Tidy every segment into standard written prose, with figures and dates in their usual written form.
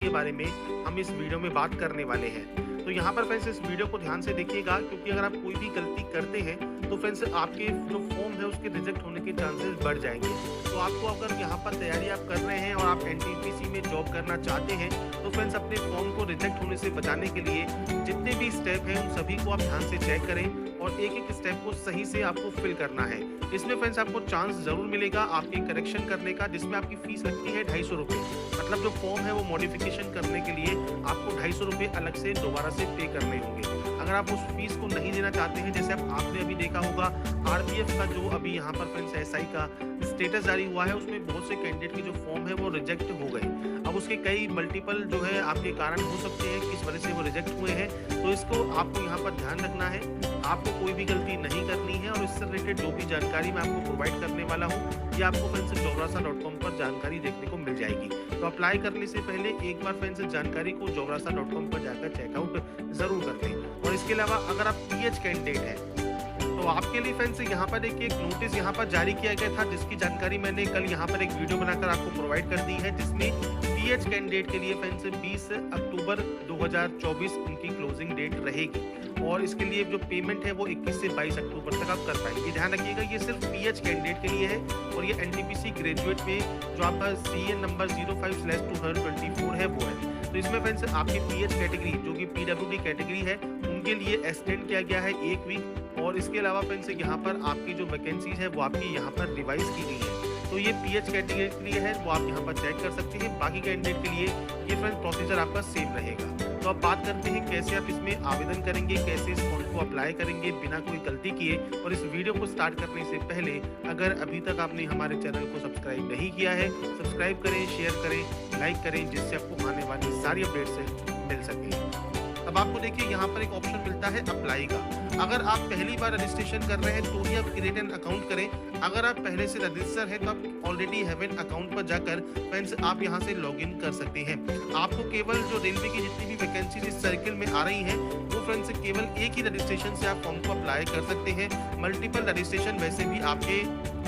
के बारे में हम इस वीडियो में बात करने वाले हैं। तो यहाँ पर फ्रेंड्स इस वीडियो को ध्यान से देखिएगा, क्योंकि अगर आप कोई भी गलती करते हैं तो फ्रेंड्स आपके जो फॉर्म है उसके रिजेक्ट होने के चांसेस बढ़ जाएंगे। तो आपको अगर यहाँ पर तैयारी आप कर रहे हैं और आप एनटीपीसी में जॉब करना चाहते हैं तो फ्रेंड्स अपने फॉर्म को रिजेक्ट होने से बचाने के लिए जितने भी स्टेप हैं उन सभी को आप ध्यान से चेक करें और एक एक स्टेप को सही से आपको फिल करना है। इसमें फ्रेंड्स आपको चांस जरूर मिलेगा आपके करेक्शन करने का, जिसमें आपकी फीस लगती है 250 रुपये। मतलब जो फॉर्म है वो मॉडिफिकेशन करने के लिए आपको 250 रुपये अलग से दोबारा से पे करने होंगे। अगर आप उस फीस को नहीं देना चाहते हैं, जैसे आपने अभी देखा होगा आरपीएफ का जो अभी यहाँ पर फ्रेंड्स एसआई का स्टेटस जारी हुआ है, उसमें बहुत से कैंडिडेट के जो फॉर्म है वो रिजेक्ट हो गए। अब उसके कई मल्टीपल जो है आपके कारण हो सकते हैं किस वजह से वो रिजेक्ट हुए हैं, तो इसको आपको यहाँ पर ध्यान रखना है। आपको कोई भी गलती नहीं करनी है और इससे रिलेटेड जो भी जानकारी मैं आपको प्रोवाइड करने वाला हूँ ये आपको फ्रेंड्स jobrasa.com पर जानकारी देखने को मिल जाएगी। तो अप्लाई करने से पहले एक बार फ्रेंड्स जानकारी को jobrasa.com पर जाकर चेकआउट जरूर कर लें। और इसके अलावा अगर आप पीएच कैंडिडेट हैं तो आपके लिए फ्रेंड्स यहाँ पर एक नोटिस यहाँ पर जारी किया गया था, जिसकी जानकारी मैंने कल यहाँ पर एक वीडियो बनाकर आपको प्रोवाइड कर दी है, जिसमें पीएच कैंडिडेट के लिए फ्रेंड्स 20 अक्टूबर 2024 उनकी क्लोजिंग डेट रहेगी और इसके लिए जो पेमेंट है वो 21 से 22 अक्टूबर तक आप कर पाएंगे। ध्यान रखिएगा ये सिर्फ पीएच कैंडिडेट के लिए है और ये एनटीपीसी ग्रेजुएट में जो आपका सीएन नंबर 05/2024 है वो है। तो इसमें फ्रेंड्स आपकी पीएच कैटेगरी जो कि पीडब्ल्यूडी कैटेगरी है उनके लिए एक्सटेंड किया गया है 1 वीक। और इसके अलावा फ्रेंड्स यहाँ पर आपकी जो वैकेंसीज है वो आपकी यहाँ पर रिवाइज की गई है। तो ये पीएच कैटेगरी के लिए है, वो आप यहाँ पर चेक कर सकते हैं। बाकी कैंडिडेट के लिए ये फ्रेंड्स प्रोसीजर आपका सेम रहेगा। तो अब बात करते हैं कैसे आप इसमें आवेदन करेंगे, कैसे इस फॉर्म को अप्लाई करेंगे बिना कोई गलती किए। और इस वीडियो को स्टार्ट करने से पहले अगर अभी तक आपने हमारे चैनल को सब्सक्राइब नहीं किया है, सब्सक्राइब करें, शेयर करें, लाइक करें, जिससे आपको आने वाली सारी अपडेट्स मिल सके। अब आपको देखिए यहाँ पर एक ऑप्शन मिलता है अप्लाई का। अगर आप पहली बार रजिस्ट्रेशन कर रहे हैं तो ही आप क्रिएट एन अकाउंट करें। अगर आप पहले से रजिस्टर है तो आप ऑलरेडी हैव एन अकाउंट पर जाकर फ्रेंड्स आप यहाँ से लॉगिन कर सकते हैं। आपको केवल जो रेलवे की जितनी भी वैकेंसीज इस सर्किल में आ रही हैं वो फ्रेंड्स केवल एक ही रजिस्ट्रेशन से आप फॉर्म को अप्लाई कर सकते हैं। मल्टीपल रजिस्ट्रेशन वैसे भी आपके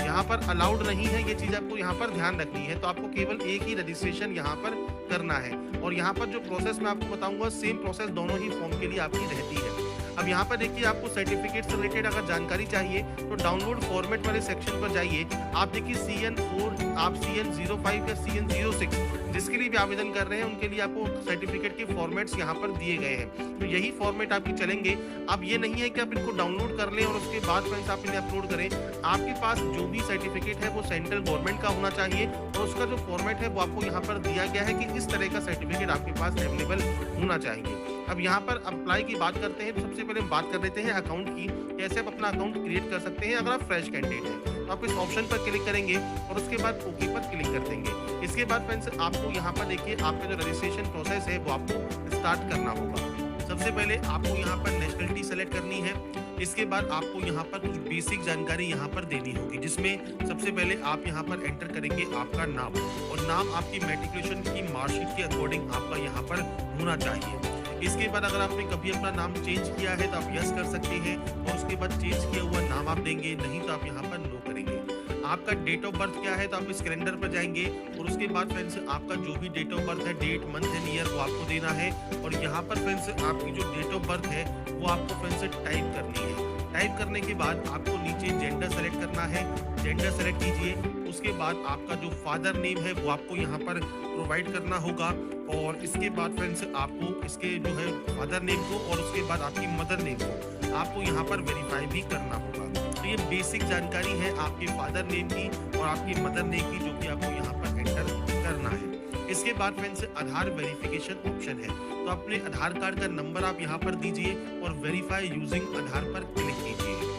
यहाँ पर अलाउड नहीं है, ये चीज आपको यहाँ पर ध्यान रखनी है। तो आपको केवल एक ही रजिस्ट्रेशन यहाँ पर करना है और यहाँ पर जो प्रोसेस मैं आपको बताऊंगा सेम प्रोसेस दोनों ही फॉर्म के लिए आपकी रहती है। अब यहाँ पर देखिए आपको सर्टिफिकेट से रिलेटेड अगर जानकारी चाहिए तो डाउनलोड फॉर्मेट वाले सेक्शन पर जाइए। आप देखिए CN4, आप CN05 या CN06 जिसके लिए भी आवेदन कर रहे हैं उनके लिए आपको सर्टिफिकेट के फॉर्मेट्स यहाँ पर दिए गए हैं। तो यही फॉर्मेट आपके चलेंगे। अब ये नहीं है कि आप इनको डाउनलोड कर लें और उसके बाद फ्रेंड्स आप इन्हें अपलोड करें। आपके पास जो भी सर्टिफिकेट है वो सेंट्रल गवर्नमेंट का होना चाहिए और उसका जो फॉर्मेट है वो आपको यहाँ पर दिया गया है कि इस तरह का सर्टिफिकेट आपके पास अवेलेबल होना चाहिए। अब यहाँ पर अप्लाई की बात करते हैं तो सबसे पहले हम बात कर लेते हैं अकाउंट की, कैसे आप अपना अकाउंट क्रिएट कर सकते हैं। अगर आप फ्रेश कैंडिडेट हैं तो आप इस ऑप्शन पर क्लिक करेंगे और उसके बाद ओके पर क्लिक कर देंगे। इसके बाद फ्रेंड्स आपको यहाँ पर देखिए आपका जो रजिस्ट्रेशन प्रोसेस है वो आपको स्टार्ट करना होगा। सबसे पहले आपको यहाँ पर नेशनलिटी सेलेक्ट करनी है। इसके बाद आपको यहाँ पर कुछ बेसिक जानकारी यहाँ पर देनी होगी, जिसमें सबसे पहले आप यहाँ पर एंटर करेंगे आपका नाम और नाम आपकी मैट्रिकुलेशन की मार्कशीट के अकॉर्डिंग आपका यहाँ पर होना चाहिए। इसके बाद अगर आपने कभी अपना नाम चेंज किया है तो आप यस कर सकते हैं और उसके बाद चेंज किया हुआ नाम आप देंगे, नहीं तो आप यहाँ पर नो करेंगे। आपका डेट ऑफ बर्थ क्या है तो आप इस कैलेंडर पर जाएंगे और उसके बाद फ्रेंड्स आपका जो भी डेट ऑफ बर्थ है, डेट, मंथ एंड ईयर वो आपको देना है। और यहाँ पर फ्रेंड्स आपकी जो डेट ऑफ बर्थ है वो आपको फ्रेंड्स टाइप करनी है। टाइप करने के बाद आपको नीचे जेंडर सेलेक्ट करना है, जेंडर सेलेक्ट कीजिए। उसके बाद आपका जो फादर नेम है वो आपको यहाँ पर प्रोवाइड करना होगा और इसके बाद फ्रेंड्स आपको इसके जो है फादर नेम को और उसके बाद आपकी मदर नेम को आपको यहाँ पर वेरीफाई भी करना होगा। तो ये बेसिक जानकारी है आपके फादर नेम की और आपकी मदर नेम की, जो कि आपको यहाँ पर एंटर करना है। इसके बाद फ्रेंड्स आधार वेरिफिकेशन ऑप्शन है, तो अपने आधार कार्ड का नंबर आप यहाँ पर दीजिए और वेरीफाई यूजिंग आधार पर क्लिक कीजिए।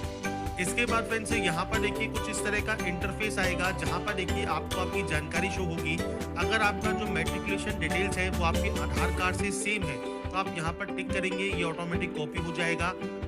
इसके बाद फ्रेंड्स यहाँ पर देखिए कुछ इस तरह का इंटरफेस आएगा, जहाँ पर देखिए आपको आपकी जानकारी शो होगी। अगर आपका जो मैट्रिकुलेशन डिटेल्स है वो आपके आधार कार्ड से सेम है तो आप यहाँ पर टिक करेंगे, ये ऑटोमेटिक कॉपी हो जाएगा।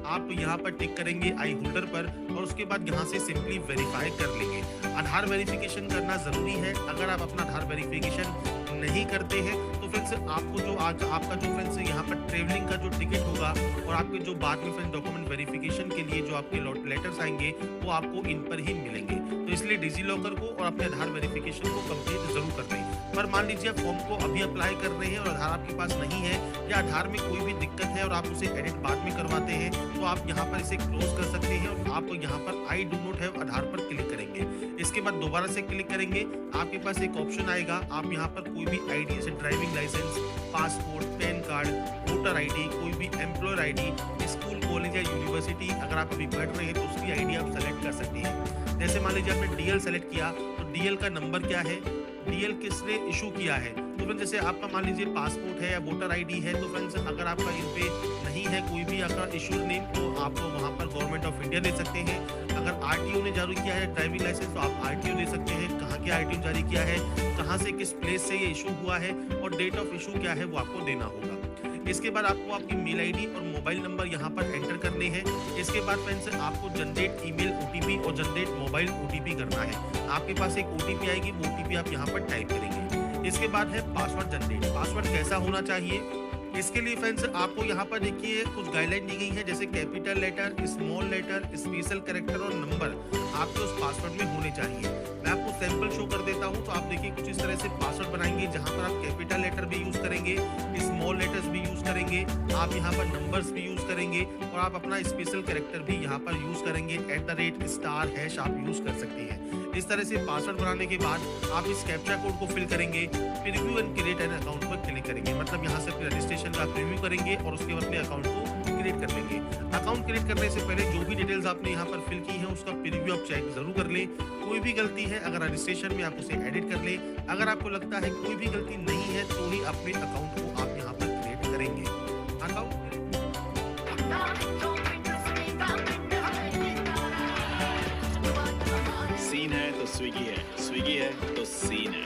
आप यहाँ पर टिक करेंगे आई होल्डर पर और उसके बाद यहाँ से सिंपली वेरीफाई कर लेंगे। आधार वेरिफिकेशन करना जरूरी है। अगर आप अपना आधार वेरिफिकेशन नहीं करते हैं तो तो फ्रेंड्स आपको जो आज आपका जो फ्रेंड्स यहाँ पर ट्रेवलिंग का जो टिकट होगा और आपके जो बाद में फ्रेंड्स डॉक्यूमेंट वेरिफिकेशन के लिए जो आपके लेटर्स आएंगे वो आपको इन पर ही मिलेंगे। तो इसलिए डिजी लॉकर को और अपने आधार वेरिफिकेशन को कंप्लीट जरूर कर दें। पर मान लीजिए आप फॉर्म को अभी अप्लाई कर रहे हैं और आधार आपके पास नहीं है या आधार में कोई भी दिक्कत है और आप उसे एडिट बाद में करवाते हैं, तो आप यहाँ पर इसे क्लोज कर सकते हैं और आप यहाँ पर आई डू नॉट हैव आधार पर क्लिक करेंगे। इसके बाद दोबारा से क्लिक करेंगे, आपके पास एक ऑप्शन आएगा, आप यहाँ पर कोई भी आईडी जैसे driving licence, passport, PAN card, voter ID, कोई भी एम्प्लॉयर आईडी, स्कूल, कॉलेज या यूनिवर्सिटी अगर आप अभी पढ़ रहे हैं तो उसकी आईडी आप सेलेक्ट कर सकते हैं। जैसे मान लीजिए आपने डीएल सेलेक्ट किया तो डीएल का नंबर क्या है, डीएल किसने इशू किया है। तो फ्रेंड्स जैसे आपका मान लीजिए पासपोर्ट है या वोटर आईडी है, तो फ्रेंड्स अगर आपका इन पे नहीं है कोई भी आपका इशू नेम, तो आप वहाँ पर गवर्नमेंट ऑफ इंडिया दे सकते हैं। अगर आरटीओ ने जारी किया है ड्राइविंग लाइसेंस तो आप आरटीओ दे सकते हैं, कहाँ के आरटीओ जारी किया है, कहाँ से किस प्लेस से ये इशू हुआ है और डेट ऑफ इशू क्या है वो आपको देना होगा। इसके बाद आपको आपकी मेल आईडी और मोबाइल नंबर यहाँ पर एंटर करने हैं। इसके बाद फ्रेंड्स आपको जनरेट ईमेल ओटीपी और जनरेट मोबाइल ओटीपी करना है। आपके पास एक ओटीपी आएगी, वो ओटीपी आप यहाँ पर टाइप करेंगे। इसके बाद है पासवर्ड जनरेट। पासवर्ड कैसा होना चाहिए, इसके लिए फ्रेंड्स आपको यहाँ पर देखिए कुछ गाइडलाइन दी गई है, जैसे capital letter, small letter, special character और नंबर आपके उस पासवर्ड में होने चाहिए। मैं आपको सैंपल शो कर देता हूँ, तो आप देखिए कुछ इस तरह से पासवर्ड बनाएंगे जहाँ पर आप कैपिटल लेटर भी यूज करेंगे, स्मॉल लेटर्स भी यूज करेंगे, आप यहाँ पर नंबर्स भी यूज करेंगे और आप अपना स्पेशल कैरेक्टर भी यहाँ पर यूज करेंगे, @ आप यूज कर सकते हैं। इस तरह से पासवर्ड बनाने के बाद आप इस कैप्चा कोड को फिल करेंगे, preview and create an account पर क्लिक करेंगे, मतलब यहाँ से अपने रजिस्ट्रेशन का प्रीव्यू करेंगे और उसके बाद अपने अकाउंट को क्रिएट कर लेंगे। अकाउंट क्रिएट करने से पहले जो भी डिटेल्स आपने यहाँ पर फिल की है उसका प्रीव्यू आप चेक जरूर कर लें। कोई भी गलती है अगर रजिस्ट्रेशन में आप उसे एडिट कर लें। अगर आपको लगता है कोई भी गलती नहीं है तो ही अपने अकाउंट को आप यहाँ पर क्रिएट करेंगे। अकाउंट सीन है तो स्विगी है, स्विगी है तो सीन है।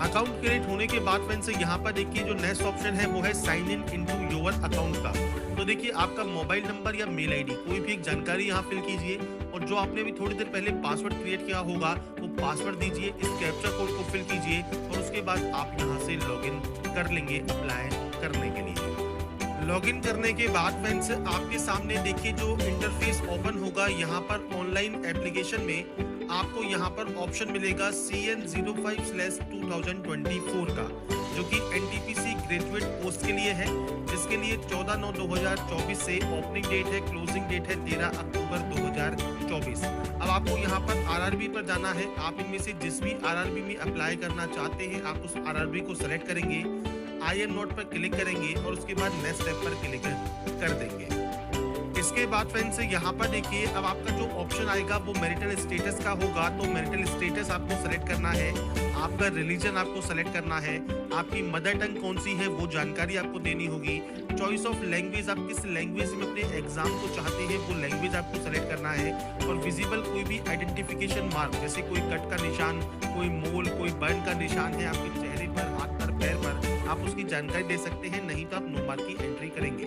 अकाउंट क्रिएट होने के बाद फ्रेंड्स यहाँ पर देखिए जो नेक्स्ट ऑप्शन है वो है sign in into your account का। तो देखिए आपका मोबाइल नंबर या मेल आईडी कोई भी एक जानकारी यहाँ फिल कीजिए और जो आपने अभी थोड़ी देर पहले पासवर्ड क्रिएट किया होगा वो पासवर्ड दीजिए, इस कैप्चा कोड को फिल कीजिए और उसके बाद आप यहाँ से लॉगिन कर लेंगे अप्लाई करने के लिए। लॉगिन करने के बाद फ्रेंड्स आपके सामने देखिए जो इंटरफेस ओपन होगा, यहाँ पर ऑनलाइन एप्लीकेशन में आपको यहाँ पर ऑप्शन मिलेगा CN05/2024 का, जो कि NTPC ग्रेजुएट पोस्ट के लिए है, जिसके लिए 14/9/2024 से ओपनिंग डेट है, क्लोजिंग डेट है 13 अक्टूबर 2024। अब आपको यहाँ पर RRB पर जाना है। आप इनमें से जिस भी RRB में अप्लाई करना चाहते हैं आप उस RRB को सेलेक्ट करेंगे, आई एम नोट पर क्लिक करेंगे और उसके बाद नेक्स्ट स्टेप पर क्लिक कर देंगे। इसके बाद फ्रेंड्स यहाँ पर देखिए अब आपका जो ऑप्शन आएगा वो मैरिटल स्टेटस का होगा। तो मैरिटल स्टेटस आपको सेलेक्ट करना है, आपका रिलीजन आपको सेलेक्ट करना है, आपकी मदर टंग कौन सी है वो जानकारी आपको देनी होगी। चॉइस ऑफ लैंग्वेज, आप किस लैंग्वेज में अपने एग्जाम को चाहते हैं वो लैंग्वेज आपको सेलेक्ट करना है। और विजिबल कोई भी आइडेंटिफिकेशन मार्क जैसे कोई कट का निशान, कोई मोल, कोई बर्न का निशान है आपके चेहरे पर, हाथ पर, पैर पर, आप उसकी जानकारी दे सकते हैं, नहीं तो आप नो मार्क की एंट्री करेंगे।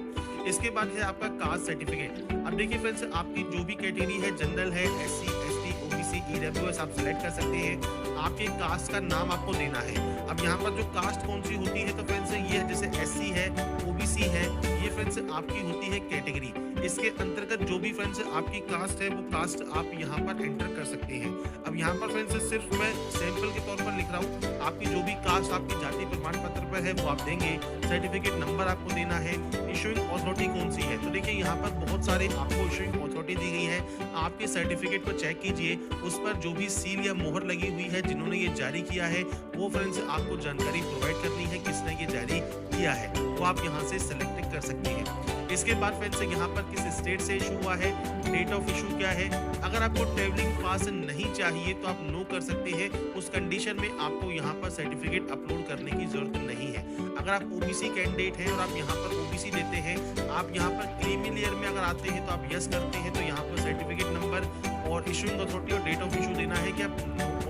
इसके बाद है आपका कास्ट सर्टिफिकेट। अब देखिए फ्रेंड्स आपकी जो भी कैटेगरी है, जनरल है, SC, ST, OBC, EWS आप सेलेक्ट कर सकते हैं। आपके कास्ट का नाम आपको देना है। अब यहाँ पर जो कास्ट कौन सी होती है तो फ्रेंड्स ये है, जैसे SC है, OBC है, ये फ्रेंड्स आपकी होती है कैटेगरी। इसके अंतर्गत जो भी फ्रेंड्स आपकी कास्ट है वो कास्ट आप यहाँ पर एंटर कर सकते हैं। अब यहाँ पर फ्रेंड्स सिर्फ मैं सैंपल के तौर पर लिख रहा हूँ, आपकी जो भी कास्ट आपकी जाति प्रमाण पत्र पर है वो आप देंगे। सर्टिफिकेट नंबर आपको देना है। इशूइंग अथॉरिटी कौन सी है, तो देखिए यहाँ पर बहुत सारे आपको इशूइंग अथॉरिटी दी गई है। आपके सर्टिफिकेट को चेक कीजिए, उस पर जो भी सील या मोहर लगी हुई है जिन्होंने ये जारी किया है वो फ्रेंड्स आपको जानकारी प्रोवाइड करनी है किसने ये जारी किया है, वो आप यहाँ से सेलेक्ट कर सकते हैं। इसके बाद फ्रेंड्स यहाँ पर किस स्टेट से इशू हुआ है, डेट ऑफ इशू क्या है। अगर आपको ट्रेवलिंग पास नहीं चाहिए तो आप नो कर सकते हैं। उस कंडीशन में आपको यहाँ पर सर्टिफिकेट अपलोड करने की जरूरत नहीं है। अगर आप OBC कैंडिडेट हैं और आप यहाँ पर OBC देते हैं, आप यहाँ पर क्रीमी लेयर में अगर आते हैं तो आप यस करते हैं, तो यहाँ पर सर्टिफिकेट नंबर और इशूइंग अथॉरिटी और डेट ऑफ इशू देना है कि आप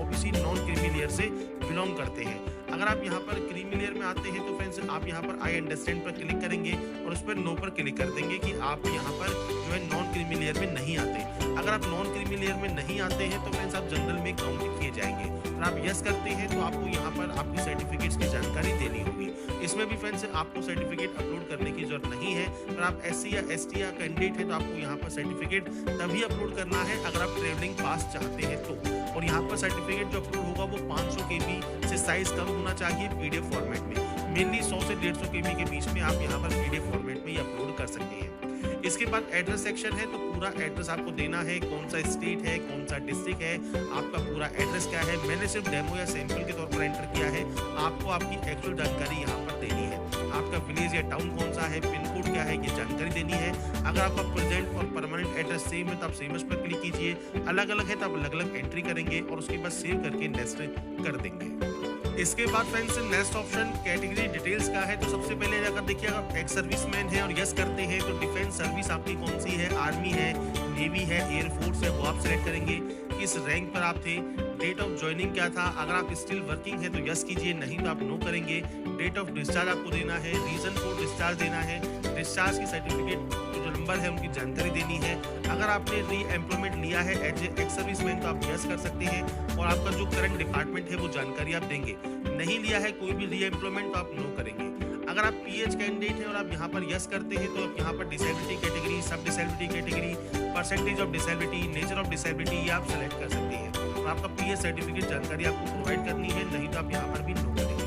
OBC नॉन क्रीमी लेयर से बिलोंग करते हैं। अगर आप यहाँ पर क्रीमी लेयर में आते हैं तो फ्रेंड्स आप यहाँ पर आई अंडरस्टैंड पर क्लिक करेंगे और उस पर नो पर क्लिक कर देंगे कि आप यहाँ पर जो है नॉन क्रीमी लेयर में नहीं आते। अगर आप नॉन क्रीमी लेयर में नहीं आते हैं तो फ्रेंड्स आप जनरल में काउंट किए जाएंगे। अगर आप यस करते हैं तो आपको यहाँ पर आपकी सर्टिफिकेट्स की जानकारी देनी होगी। इसमें भी फ्रेंड्स आपको सर्टिफिकेट अपलोड करने की जरूरत नहीं है। अगर आप SC या ST या कैंडिडेट है तो आपको यहाँ पर सर्टिफिकेट तभी अपलोड करना है अगर आप ट्रेवलिंग पास चाहते हैं तो। और यहाँ पर सर्टिफिकेट जो अपलोड होगा वो 500 KB से साइज कम होना चाहिए PDF फॉर्मेट में। मेनली 100 से 150 KB के बीच में आप यहाँ पर PDF फॉर्मेट में ही अपलोड कर सकते हैं। इसके बाद एड्रेस सेक्शन है, तो पूरा एड्रेस आपको देना है, कौन सा स्टेट है, कौन सा डिस्ट्रिक्ट है, आपका पूरा एड्रेस क्या है। मैंने सिर्फ डेमो या सैंपल के तौर पर एंटर किया है, आपको आपकी एक्चुअल जानकारी यहाँ पर देनी है। आपका विलेज या टाउन कौन सा है, पिन कोड क्या है, ये जानकारी देनी है। अगर आपका प्रेजेंट और परमानेंट एड्रेस सेम है तो आप सेम पर क्लिक कीजिए, अलग अलग है तो आप अलग अलग एंट्री करेंगे और उसके बाद सेव करके नेक्स्ट कर देंगे। इसके बाद friends next option category details का है। तो सबसे पहले अगर देखिए अगर एक्स सर्विसमैन है और यस करते हैं तो डिफेंस सर्विस आपकी कौन सी है, आर्मी है, नेवी है, एयरफोर्स है, वो आप सेलेक्ट करेंगे। किस रैंक पर आप थे, डेट ऑफ ज्वाइनिंग क्या था, अगर आप स्टिल वर्किंग है तो यस कीजिए, नहीं तो आप नो करेंगे। डेट ऑफ डिस्चार्ज आपको देना है, रीजन फॉर डिस्चार्ज देना है, डिस्चार्ज की सर्टिफिकेट जो नंबर है उनकी जानकारी देनी है। अगर आपने री एम्प्लॉयमेंट लिया है एज एक्स सर्विसमैन तो आप यस कर सकते हैं और आपका जो करंट डिपार्टमेंट है वो जानकारी आप देंगे। नहीं लिया है कोई भी री एम्प्लॉयमेंट तो आप नो करेंगे। अगर आप PH कैंडिडेट हैं और आप यहाँ पर यस करते हैं तो आप यहाँ पर डिसेबिलिटी कैटेगरी, सब disability category, percentage of disability, nature of disability ये आप सेलेक्ट कर सकते हैं और आपका PH सर्टिफिकेट जानकारी आपको प्रोवाइड करनी है, नहीं तो आप यहाँ पर भी नो करेंगे।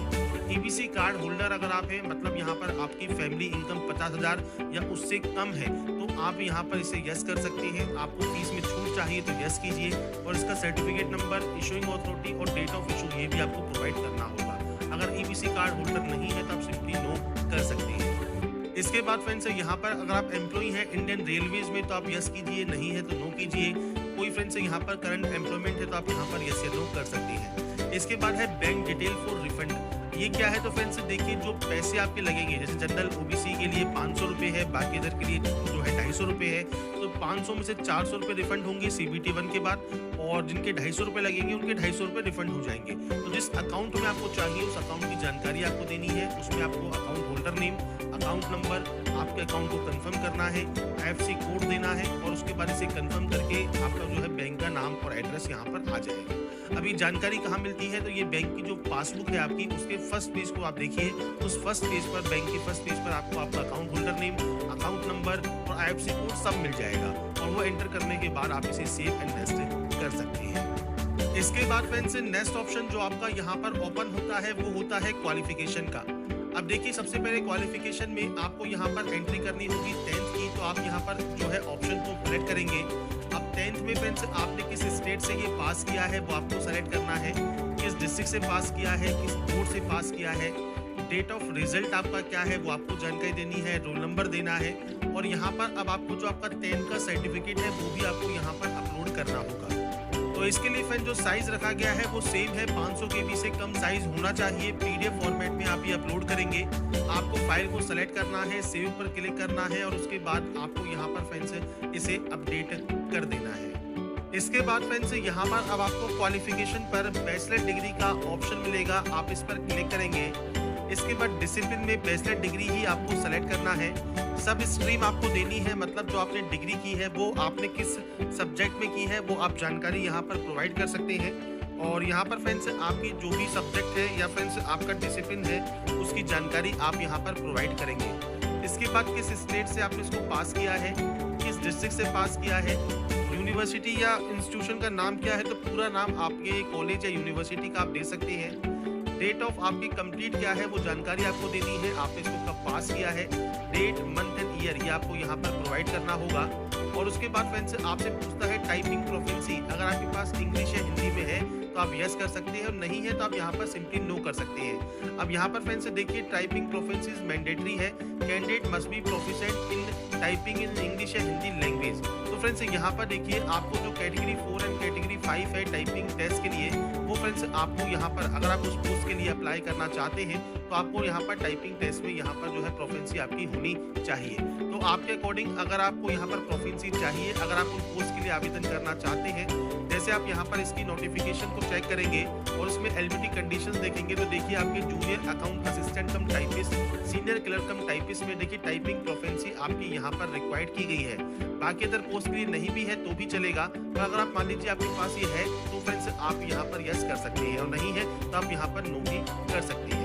EBC कार्ड होल्डर अगर आप हैं, मतलब यहाँ पर आपकी फैमिली इनकम 50,000 या उससे कम है तो आप यहाँ पर इसे यस कर सकते हैं। आपको फीस में छूट चाहिए तो यस कीजिए और इसका सर्टिफिकेट नंबर, इशूइंग अथॉरिटी और डेट ऑफ इशू ये भी आपको प्रोवाइड करना होगा। अगर EBC कार्ड होल्डर नहीं है तो आप सिंपली नो कर सकते हैं। इसके बाद फ्रेंड्स यहाँ पर अगर आप एम्प्लॉई हैं इंडियन रेलवेज में तो आप यस कीजिए, नहीं है तो नो कीजिए। कोई फ्रेंड्स यहाँ पर करंट एम्प्लॉयमेंट है तो आप यहाँ पर यस या नो कर सकते हैं। इसके बाद है बैंक डिटेल फॉर रिफंड। ये क्या है तो फ्रेंड्स देखिए जो पैसे आपके लगेंगे, जैसे जनरल OBC के लिए 500 रुपये है, बाकी इधर के लिए जो है 250 रुपये है, तो 500 में से 400 रुपये रिफंड होंगे CBT 1 के बाद और जिनके 250 रुपये लगेंगे उनके 250 रुपये रिफंड हो जाएंगे। तो जिस अकाउंट में आपको चाहिए उस अकाउंट की जानकारी आपको देनी है। उसमें आपको account holder name, account number, आपके अकाउंट को कंफर्म करना है, IFSC कोड देना है और उसके बाद इसे कंफर्म करके आपका जो है बैंक का नाम और एड्रेस यहाँ पर आ जाएगा। अभी जानकारी कहाँ मिलती है तो ये बैंक की जो पासबुक है आपकी उसके फर्स्ट पेज को आप देखिए। उस फर्स्ट पेज पर, बैंक के फर्स्ट पेज पर आपको आपका account holder name, account number और IFSC कोड सब मिल जाएगा और वो एंटर करने के बाद आप इसे सेव एंड नेक्स्ट कर सकते हैं। इसके बाद फ्रेंड्स नेक्स्ट ऑप्शन जो आपका यहाँ पर ओपन होता है वो होता है क्वालिफिकेशन का। अब देखिए सबसे पहले क्वालिफिकेशन में आपको यहाँ पर एंट्री करनी होगी 10th की, तो आप यहाँ पर जो है ऑप्शन को सेलेक्ट करेंगे। अब 10th में फ्रेंड्स आपने किस स्टेट से ये पास किया है वो आपको सेलेक्ट करना है, किस डिस्ट्रिक्ट से पास किया है, किस बोर्ड से पास किया है, डेट ऑफ रिजल्ट आपका क्या है वो आपको जानकारी देनी है, रोल नंबर देना है और यहाँ पर अब आपको जो आपका 10th का सर्टिफिकेट है वो भी आपको यहाँ पर अपलोड करना होगा। तो इसके लिए फ्रेंड जो साइज रखा गया है वो सेम है, 500 KB से कम साइज होना चाहिए। PDF फॉर्मेट में आप ये अपलोड करेंगे। आपको फाइल को सेलेक्ट करना है, सेव पर क्लिक करना है और उसके बाद आपको यहाँ पर फ्रेंड्स इसे अपडेट कर देना है। इसके बाद फ्रेंड्स यहाँ पर अब आपको क्वालिफिकेशन पर बैचलर डिग्री का ऑप्शन मिलेगा, आप इस पर क्लिक करेंगे। इसके बाद डिसिप्लिन में बैचलर डिग्री ही आपको सेलेक्ट करना है। सब स्ट्रीम आपको देनी है, मतलब जो आपने डिग्री की है वो आपने किस सब्जेक्ट में की है वो आप जानकारी यहाँ पर प्रोवाइड कर सकते हैं। और यहाँ पर फ्रेंड्स आपकी जो भी सब्जेक्ट है या फ्रेंड्स आपका डिसिप्लिन है उसकी जानकारी आप यहाँ पर प्रोवाइड करेंगे। इसके बाद किस स्टेट से आपने इसको पास किया है, किस डिस्ट्रिक्ट से पास किया है, यूनिवर्सिटी या इंस्टीट्यूशन का नाम क्या है, तो पूरा नाम आपके कॉलेज या यूनिवर्सिटी का आप दे सकते हैं। डेट ऑफ आपकी कंप्लीट क्या है वो जानकारी आपको देनी है, आपने इसको कब पास किया है, डेट, मंथ एंड ईयर ये आपको यहाँ पर प्रोवाइड करना होगा। और उसके बाद फ्रेंड्स आपसे पूछता है टाइपिंग प्रोफिशिएंसी, अगर आपके पास इंग्लिश या हिंदी में है तो आप यस कर सकते हैं और नहीं है तो आप यहाँ पर सिंपली नो कर सकते हैं। अब यहाँ पर फ्रेंड्स देखिए टाइपिंग प्रोफिशिएंसी मैंडेटरी है, candidate must be proficient in typing in English या हिंदी लैंग्वेज। तो फ्रेंड्स यहाँ पर देखिए आपको जो कैटेगरी 4 एंड कैटेगरी 5 है टाइपिंग टेस्ट के लिए, वो फ्रेंड्स आपको यहाँ पर अगर आप उस पोस्ट के लिए अप्लाई करना चाहते हैं तो आपको यहाँ पर टाइपिंग टेस्ट में यहाँ पर जो है प्रोफिशिएंसी आपकी होनी चाहिए। तो आपके अकॉर्डिंग अगर आपको यहाँ पर प्रोफिशिएंसी चाहिए, अगर आप उस पोस्ट के लिए आवेदन करना चाहते हैं, जैसे आप यहाँ पर इसकी नोटिफिकेशन को चेक करेंगे और उसमें एलिजिबिलिटी कंडीशंस देखेंगे तो देखिए आपके जूनियर अकाउंट असिस्टेंट कम टाइपिस्ट, सीनियर क्लर्क कम टाइपिस्ट में देखिए टाइपिंग प्रोफिशिएंसी आपकी यहाँ पर रिक्वायर्ड की गई है। बाकी अदर पोस्ट के लिए नहीं भी है तो भी चलेगा, पर अगर आप मान लीजिए आपके पास ये है तो फ्रेंड्स आप यहाँ पर यस कर सकते हैं और नहीं है तो आप यहाँ पर नो भी कर सकते हैं।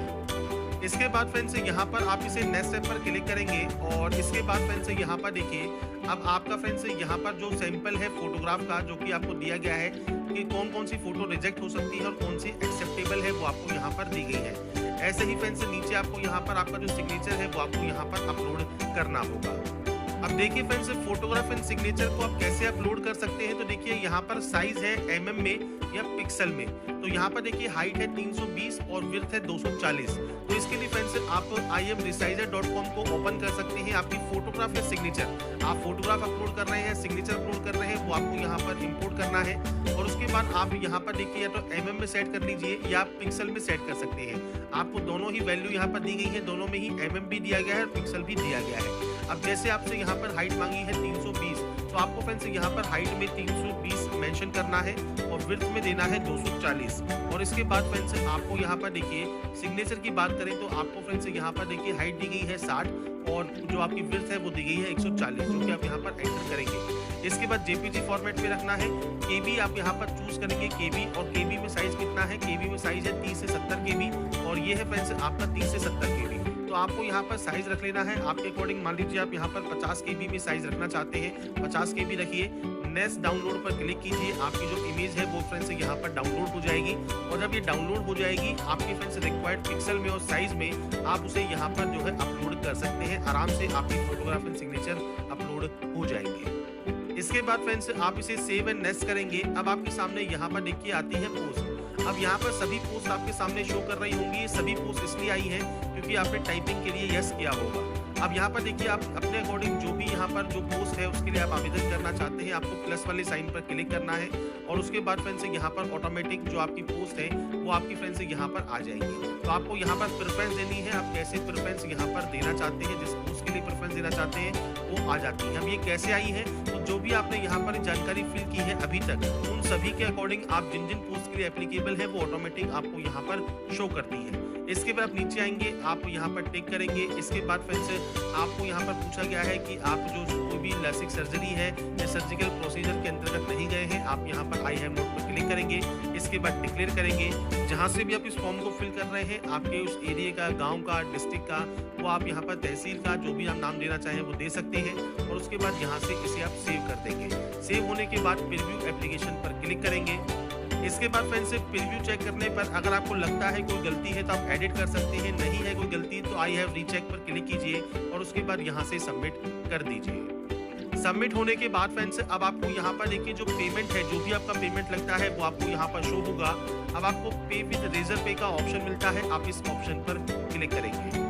इसके बाद फ्रेंड्स यहाँ पर आप इसे नेक्स्ट स्टेप पर क्लिक करेंगे और इसके बाद फ्रेंड्स यहाँ पर देखिए अब आपका फ्रेंड्स यहाँ पर जो सैंपल है फोटोग्राफ का जो कि आपको दिया गया है कि कौन कौन सी फोटो रिजेक्ट हो सकती है और कौन सी एक्सेप्टेबल है वो आपको यहाँ पर दी गई है। ऐसे ही फ्रेंड्स नीचे आपको यहाँ पर आपका जो सिग्नेचर है वो आपको यहाँ पर अपलोड करना होगा। अब देखिए फ्रेंड्स फोटोग्राफ एंड सिग्नेचर को आप कैसे अपलोड कर सकते हैं, तो देखिए यहाँ पर साइज है mm में या पिक्सल में। तो यहाँ पर देखिए हाइट है 320 और विड्थ है 240। तो इसके लिए फ्रेंड्स आप imresizer.com को ओपन कर सकते हैं। आपकी फोटोग्राफ या सिग्नेचर, आप फोटोग्राफ अपलोड कर रहे हैं, सिग्नेचर अपलोड कर रहे हैं, वो आपको यहाँ पर इंपोर्ट करना है और उसके बाद आप यहाँ पर देखिए या तो mm में सेट कर लीजिए या आप पिक्सल में सेट कर सकते हैं। आपको दोनों ही वैल्यू यहाँ पर दी गई है, दोनों में ही mm भी दिया गया है और पिक्सल भी दिया गया है। अब जैसे आपसे यहाँ पर हाइट मांगी है 320, तो आपको फ्रेंड्स यहाँ पर हाइट में 320 मेंशन करना है और विड्थ में देना है 240। और इसके बाद फ्रेंड्स आपको यहाँ पर देखिए सिग्नेचर की बात करें तो आपको फ्रेंड्स यहाँ पर देखिए हाइट दी गई है 60 और जो आपकी विड्थ है वो दी गई है 140, जो कि आप यहाँ पर एंटर करेंगे। इसके बाद जेपीजी फॉर्मेट में रखना है। केबी आप यहाँ पर चूज करेंगे केबी, और केबी में साइज कितना है, केबी में साइज है 30 से 70 केबी और ये है फ्रेंड्स आपका 30 से 70 केबी। तो आपको यहाँ पर साइज रख लेना है आपके अकॉर्डिंग। मान लीजिए आप यहाँ पर 50 केबी में साइज रखना चाहते हैं, 50 केबी रखिए। नेक्स्ट डाउनलोड पर क्लिक कीजिए, आपकी जो इमेज है वो फ्रेंड्स यहाँ पर डाउनलोड हो जाएगी और जब ये डाउनलोड हो जाएगी आपके फ्रेंड्स रिक्वायर्ड पिक्सल में और साइज में आप उसे यहाँ पर जो है अपलोड कर सकते हैं। आराम से आपकी फोटोग्राफ एंड सिग्नेचर अपलोड हो जाएंगे। इसके बाद फ्रेंड्स आप इसे सेव एंड नेक्स्ट करेंगे। अब आपके सामने यहाँ पर देखिए आती है पोस्ट। अब यहाँ पर सभी पोस्ट आपके सामने शो कर रही होंगी। ये सभी पोस्ट इसलिए आई है क्योंकि आपने टाइपिंग के लिए यस किया होगा। अब यहाँ पर देखिए आप अपने अकॉर्डिंग जो भी यहाँ पर जो पोस्ट है उसके लिए आप आवेदन करना चाहते हैं, आपको प्लस वाले साइन पर क्लिक करना है और उसके बाद फ्रेंड्स यहाँ पर ऑटोमेटिक जो आपकी पोस्ट है वो आपकी फ्रेंड्स यहाँ पर आ जाएगी। तो आपको यहाँ पर प्रेफरेंस देनी है, आप कैसे प्रेफरेंस यहाँ पर देना चाहते हैं, जिस पोस्ट के लिए प्रेफरेंस देना चाहते हैं वो आ जाती है। अब ये कैसे आई है, तो जो भी आपने यहाँ पर जानकारी फिल की है अभी तक उन सभी के अकॉर्डिंग आप जिन जिन पोस्ट के लिए एप्लीकेबल है वो ऑटोमेटिक आपको यहाँ पर शो करती है। इसके बाद आप नीचे आएंगे, आप यहाँ पर टिक करेंगे। इसके बाद फ्रेंड्स आपको यहाँ पर पूछा गया है कि आप जो कोई भी लासिक सर्जरी है या सर्जिकल प्रोसीजर के अंतर्गत नहीं गए हैं, आप यहाँ पर आई हैव नोट पर क्लिक करेंगे। इसके बाद डिक्लेयर करेंगे। जहाँ से भी आप इस फॉर्म को फिल कर रहे हैं, आपके उस एरिया का, गाँव का, डिस्ट्रिक्ट का, वो आप यहाँ पर तहसील का जो भी आप नाम देना चाहें वो दे सकते हैं और उसके बाद यहाँ से इसे आप सेव कर देंगे। सेव होने के बाद प्रीव्यू एप्लीकेशन पर क्लिक करेंगे। इसके बाद फ्रेंड्स प्रीव्यू चेक करने पर अगर आपको लगता है कोई गलती है तो आप एडिट कर सकते हैं, नहीं है कोई गलती तो आई हैव रीचेक पर क्लिक कीजिए और उसके बाद यहाँ से सबमिट कर दीजिए। सबमिट होने के बाद फ्रेंड्स अब आपको यहाँ पर देखिए जो पेमेंट है, जो भी आपका पेमेंट लगता है वो आपको यहाँ पर शो होगा। अब आपको पे विद रेजर पे का ऑप्शन मिलता है, आप इस ऑप्शन पर क्लिक करेंगे।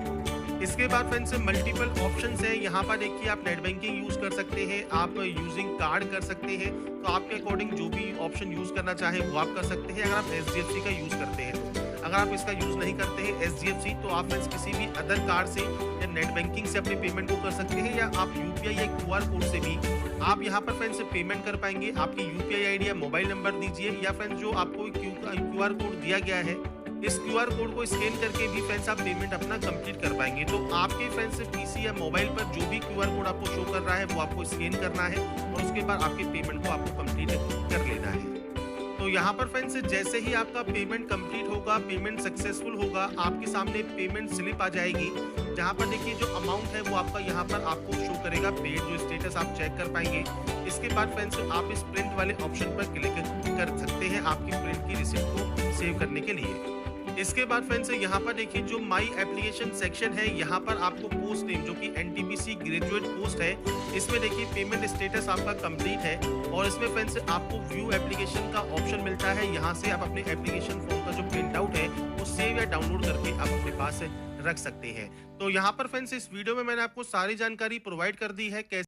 इसके बाद फ्रेंड्स मल्टीपल ऑप्शंस हैं। यहाँ पर देखिए आप नेट बैंकिंग यूज कर सकते हैं, आप यूजिंग कार्ड कर सकते हैं, तो आपके अकॉर्डिंग जो भी ऑप्शन यूज करना चाहें वो आप कर सकते हैं। अगर आप SDFC का यूज करते हैं तो, अगर आप इसका यूज नहीं करते हैं SDFC, तो आप फ्रेंड्स किसी भी अदर कार्ड से या नेट बैंकिंग से अपने पेमेंट को कर सकते हैं या आप UPI या QR कोड से भी आप यहाँ पर फ्रेंड्स पेमेंट कर पाएंगे। आपकी UPI ID या मोबाइल नंबर दीजिए या फ्रेंड्स जो आपको QR कोड दिया गया है, इस QR कोड को स्कैन करके भी फ्रेंड्स आप पेमेंट अपना कंप्लीट कर पाएंगे। तो आपके फ्रेंड्स PC या मोबाइल पर जो भी QR कोड आपको शो कर रहा है वो आपको स्कैन करना है और उसके बाद आपके पेमेंट को आपको कंप्लीट कर लेना है। तो यहाँ पर फ्रेंड्स जैसे ही आपका पेमेंट कंप्लीट होगा, पेमेंट सक्सेसफुल होगा, आपके सामने पेमेंट स्लिप आ जाएगी जहाँ पर देखिए जो अमाउंट है वो आपका यहाँ पर आपको शो करेगा, पेड जो स्टेटस आप चेक कर पाएंगे। इसके बाद फ्रेंड्स आप इस प्रिंट वाले ऑप्शन पर क्लिक कर सकते हैं आपकी प्रिंट की रिसिप्ट को सेव करने के लिए। इसके बाद फ्रेंड्स यहाँ पर देखिए जो माई एप्लीकेशन सेक्शन है, यहाँ पर आपको पोस्ट नेम जो कि NTPC ग्रेजुएट पोस्ट है, इसमें देखिए पेमेंट स्टेटस आपका कंप्लीट है और इसमें फ्रेंड्स आपको व्यू एप्लीकेशन का ऑप्शन मिलता है। यहाँ से आप अपने एप्लीकेशन फॉर्म का जो प्रिंट आउट है वो सेव या डाउनलोड करके आप अपने पास रख सकते हैं। तो यहाँ पर फ्रेंड्स इस वीडियो में मैंने आपको सारी जानकारी प्रोवाइड कर दी है कैसे